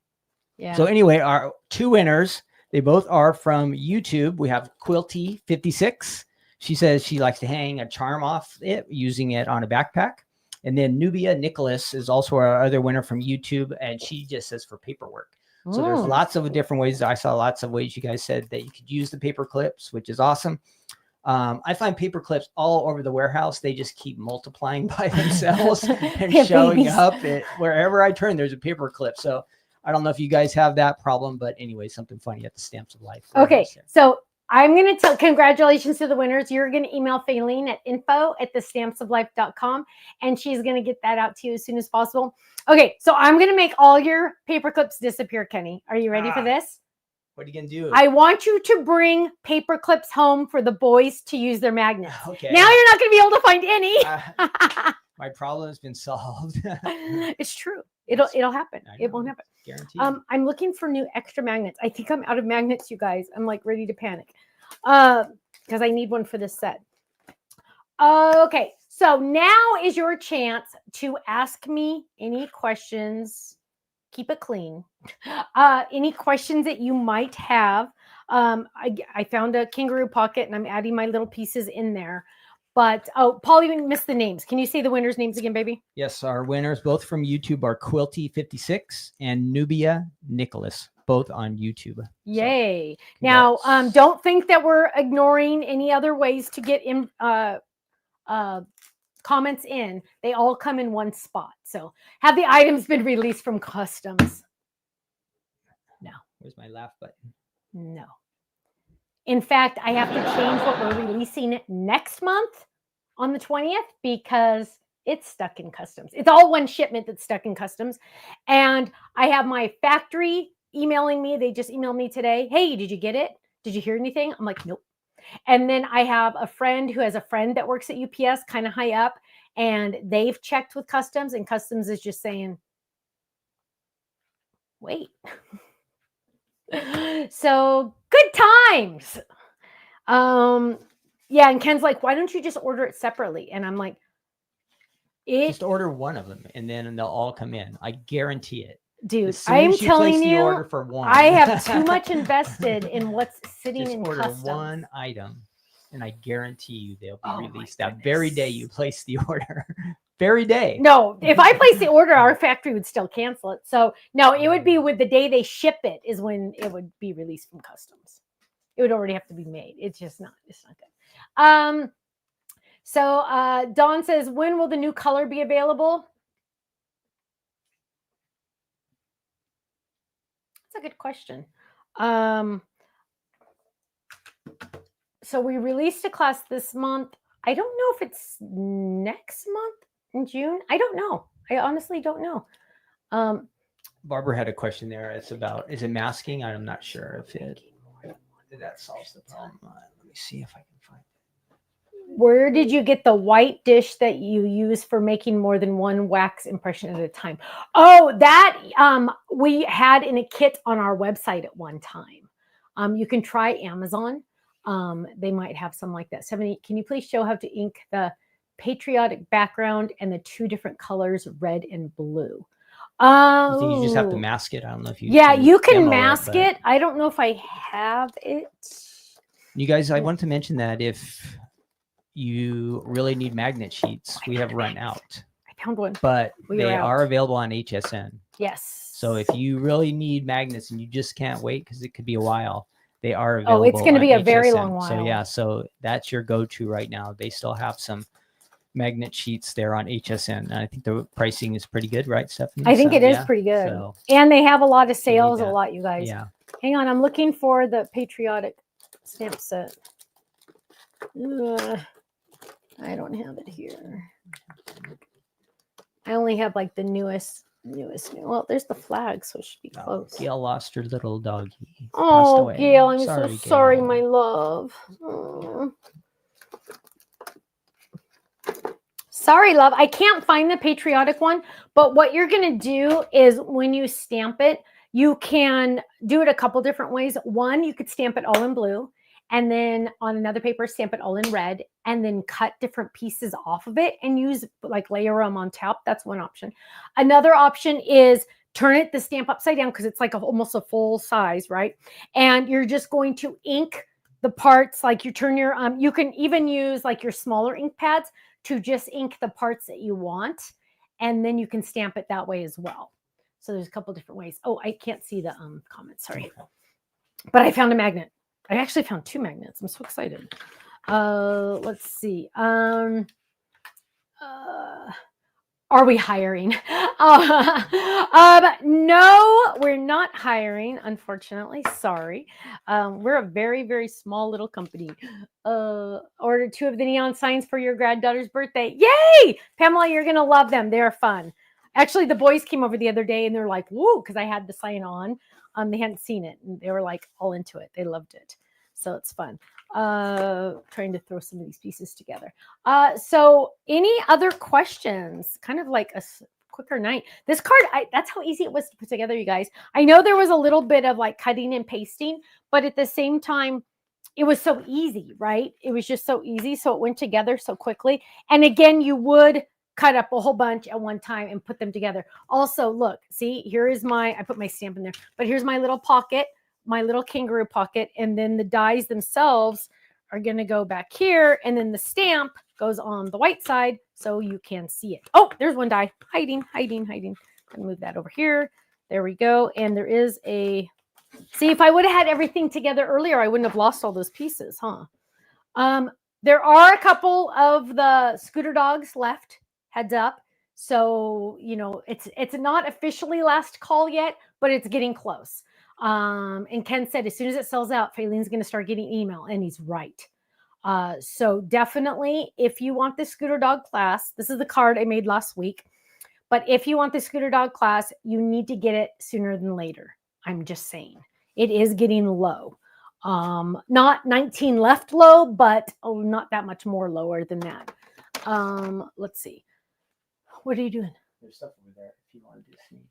Yeah. So anyway, our two winners, they both are from YouTube. We have Quilty56. She says she likes to hang a charm off it, using it on a backpack. And then Nubia Nicholas is also our other winner from YouTube, and she just says for paperwork. So there's lots of different ways. I saw lots of ways you guys said that you could use the paper clips, which is awesome. I find paper clips all over the warehouse. They just keep multiplying by themselves and showing up wherever I turn. There's a paper clip. So I don't know if you guys have that problem, but anyway, something funny at the Stamps of Life.
Okay, so I'm going to tell congratulations to the winners. You're going to email Faylene at info@thestampsoflife.com, and she's going to get that out to you as soon as possible. Okay, so I'm going to make all your paper clips disappear, Kenny. Are you ready for this?
What are you going to do?
I want you to bring paper clips home for the boys to use their magnets.
Okay.
Now you're not going to be able to find any.
My problem has been solved.
It's true. It'll happen. It won't happen.
Guaranteed.
I'm looking for new extra magnets. I think I'm out of magnets, you guys. I'm like ready to panic. Because I need one for this set. Okay. So now is your chance to ask me any questions. Keep it clean. Any questions that you might have. I found a kangaroo pocket and I'm adding my little pieces in there. But Paul even missed the names. Can you say the winners' names again, baby?
Yes, our winners, both from YouTube, are Quilty56 and Nubia Nicholas, both on YouTube.
Yay.
So,
now,
congrats.
don't think that we're ignoring any other ways to get in comments in. They all come in one spot. So have the items been released from customs? No.
Where's my laugh button?
No. In fact, I have to change what we're releasing next month on the 20th because it's stuck in customs. It's all one shipment that's stuck in customs. And I have my factory emailing me. They just emailed me today. Hey, did you get it? Did you hear anything? I'm like, nope. And then I have a friend who has a friend that works at UPS kind of high up, and they've checked with customs, and customs is just saying, wait. So good times. Yeah, and Ken's like, why don't you just order it separately? And I'm like,
just order one of them and then they'll all come in. I guarantee it.
Dude, I'm telling you,
order for one.
I have too much invested in what's sitting
just
in
order
customs.
one item, and I guarantee you they'll be released that very day you place the order. Very day.
No, if I place the order, our factory would still cancel it. So no, it would be with the day they ship it is when it would be released from customs. It would already have to be made. It's just not. It's not good. So Dawn says, when will the new color be available? That's a good question. So we released a class this month. I don't know if it's next month in June. I don't know. I honestly don't know.
Barbara had a question there. It's about, is it masking? I'm not sure if that solves the problem. Let me see if I can find it.
Where did you get the white dish that you use for making more than one wax impression at a time? Oh, that we had in a kit on our website at one time. You can try Amazon. They might have some like that. 70. Can you please show how to ink the patriotic background and the two different colors, red and blue?
I think you just have to mask it. I don't know if you.
Yeah, you can mask it. I don't know if I have it.
You guys, I wanted to mention that if you really need magnet sheets, we have run out.
I found one.
But they are available on HSN.
Yes.
So if you really need magnets and you just can't wait because it could be a while, they are available.
Oh, it's going to be a
HSN.
very long while.
So yeah, so that's your go-to right now. They still have some magnet sheets there on HSN. And I think the pricing is pretty good, right, Stephanie?
I think it is pretty good. So, and they have a lot of sales, a lot, you guys.
Yeah.
Hang on, I'm looking for the patriotic stamp set. I don't have it here. I only have like the newest. Well, there's the flag, so it should be close.
Gail lost her little doggy.
Oh, Gail, I'm so sorry, my love. Sorry, love. I can't find the patriotic one, but what you're going to do is when you stamp it, you can do it a couple different ways. One, you could stamp it all in blue, and then on another paper, stamp it all in red, and then cut different pieces off of it and use like layer them on top. That's one option. Another option is turn the stamp upside down because it's like almost a full size, right? And you're just going to ink the parts, like you turn your, you can even use like your smaller ink pads to just ink the parts that you want. And then you can stamp it that way as well. So there's a couple different ways. Oh, I can't see the comments, sorry. But I found a magnet. I actually found two magnets. I'm so excited. Let's see. Are we hiring? No, we're not hiring, unfortunately. Sorry. We're a very, very small little company. Ordered 2 of the neon signs for your granddaughter's birthday. Yay! Pamela, you're going to love them. They're fun. Actually, the boys came over the other day and they're like, woo, because I had the sign on. They hadn't seen it and they were like all into it. They loved it. So it's fun. Trying to throw some of these pieces together. So any other questions? Kind of like a quicker night. This card, that's how easy it was to put together, you guys. I know there was a little bit of like cutting and pasting, but at the same time, it was so easy, right? It was just so easy. So it went together so quickly. And again, you would cut up a whole bunch at one time and put them together. Also, look, see, here is I put my stamp in there, but here's my little pocket, my little kangaroo pocket. And then the dies themselves are going to go back here. And then the stamp goes on the white side so you can see it. Oh, there's one die hiding. Gonna move that over here. There we go. And there is a, see, if I would have had everything together earlier, I wouldn't have lost all those pieces, huh? There are a couple of the scooter dogs left, heads up. So, you know, it's not officially last call yet, but it's getting close. And Ken said as soon as it sells out, Faylene's going to start getting email, and he's right. So definitely, if you want the scooter dog class, this is the card I made last week. But if you want the scooter dog class, you need to get it sooner than later. I'm just saying. It is getting low. Not 19 left low, but not that much more lower than that. Let's see. What are you doing?
There's stuff over there if you want to do a sneak.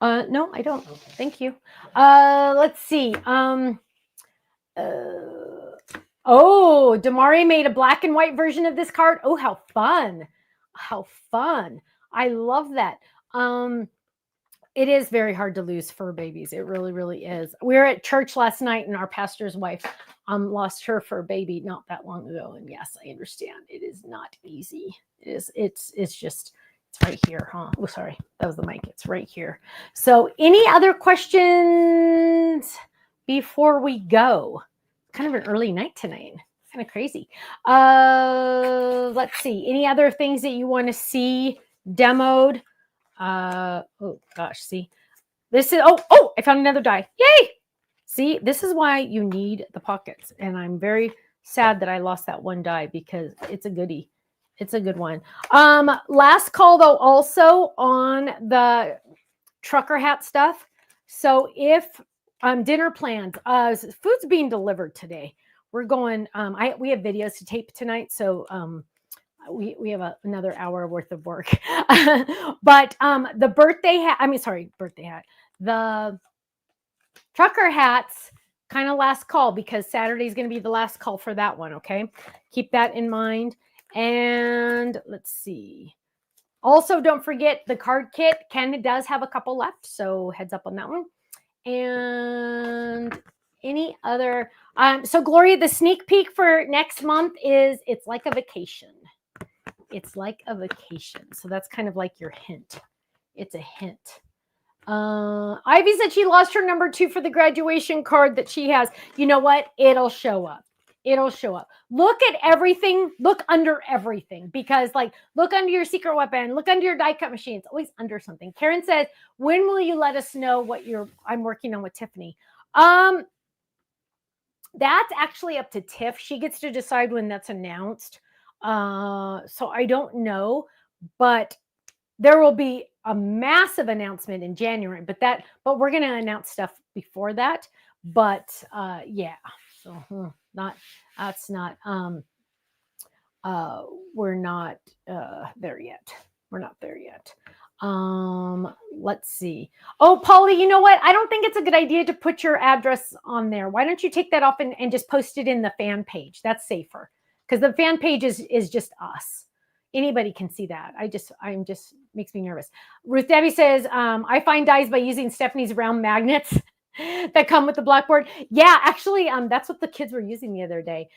I don't know.
No, I don't.
Okay.
Thank you. Let's see. Oh, Damari made a black and white version of this card. Oh, how fun. How fun. I love that. It is very hard to lose fur babies. It really, really is. We were at church last night and our pastor's wife lost her fur baby not that long ago. And yes, I understand. It is not easy. It's just, it's right here, huh? Oh, sorry. That was the mic. It's right here. So any other questions before we go? Kind of an early night tonight. Kind of crazy. Let's see. Any other things that you want to see demoed? Oh gosh, see, this is, oh, I found another die. Yay! See, this is why you need the pockets. And I'm very sad that I lost that one die because it's a goodie. It's a good one. Last call though, also on the trucker hat stuff. So if dinner plans, food's being delivered today. We're going, we have videos to tape tonight. So, we have another hour worth of work. But the birthday hat, the trucker hats, kind of last call because Saturday is going to be the last call for that one. Okay. Keep that in mind. And let's see. Also, don't forget the card kit. Ken does have a couple left. So heads up on that one. And any other, so Gloria, the sneak peek for next month is It's Like a Vacation. It's like a vacation. So that's kind of like your hint. It's a hint. Ivy said she lost her number 2 for the graduation card that she has. You know what? It'll show up. It'll show up. Look at everything. Look under everything because look under your secret weapon. Look under your die cut machine. It's always under something. Karen says, when will you let us know what I'm working on with Tiffany? That's actually up to Tiff. She gets to decide when that's announced. So I don't know, but there will be a massive announcement in January, but we're going to announce stuff before that. But yeah, so we're not there yet. We're not there yet. Let's see. Oh, Polly, you know what? I don't think it's a good idea to put your address on there. Why don't you take that off and just post it in the fan page? That's safer. Because the fan page is just us. Anybody can see that. I'm just makes me nervous. Ruth Debbie says, I find dies by using Stephanie's round magnets that come with the blackboard. Yeah, actually, that's what the kids were using the other day,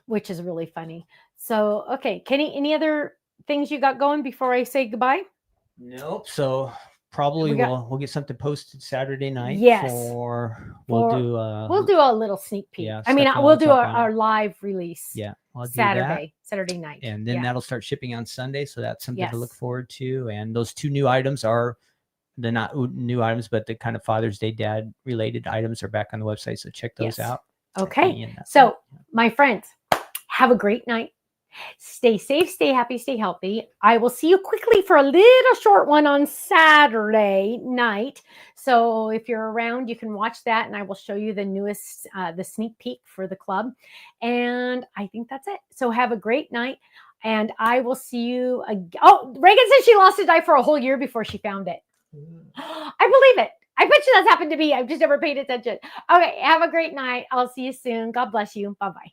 which is really funny. So, okay, Kenny, any other things you got going before I say goodbye?
Nope. So probably we'll get something posted Saturday night.
Yes.
We'll do a
little sneak peek.
Yeah,
I mean, we'll do our live release.
Yeah, I'll
Saturday night,
and then that'll start shipping on Sunday. So that's something to look forward to. And those 2 new items are the not new items, but the kind of Father's Day dad related items are back on the website. So check those out.
Okay. So my friends, have a great night. Stay safe, stay happy, stay healthy. I will see you quickly for a little short one on Saturday night. So if you're around, you can watch that and I will show you the newest, the sneak peek for the club. And I think that's it. So have a great night and I will see you again. Oh, Reagan says she lost a die for a whole year before she found it. I believe it. I bet you that's happened to me. I've just never paid attention. Okay. Have a great night. I'll see you soon. God bless you. Bye-bye.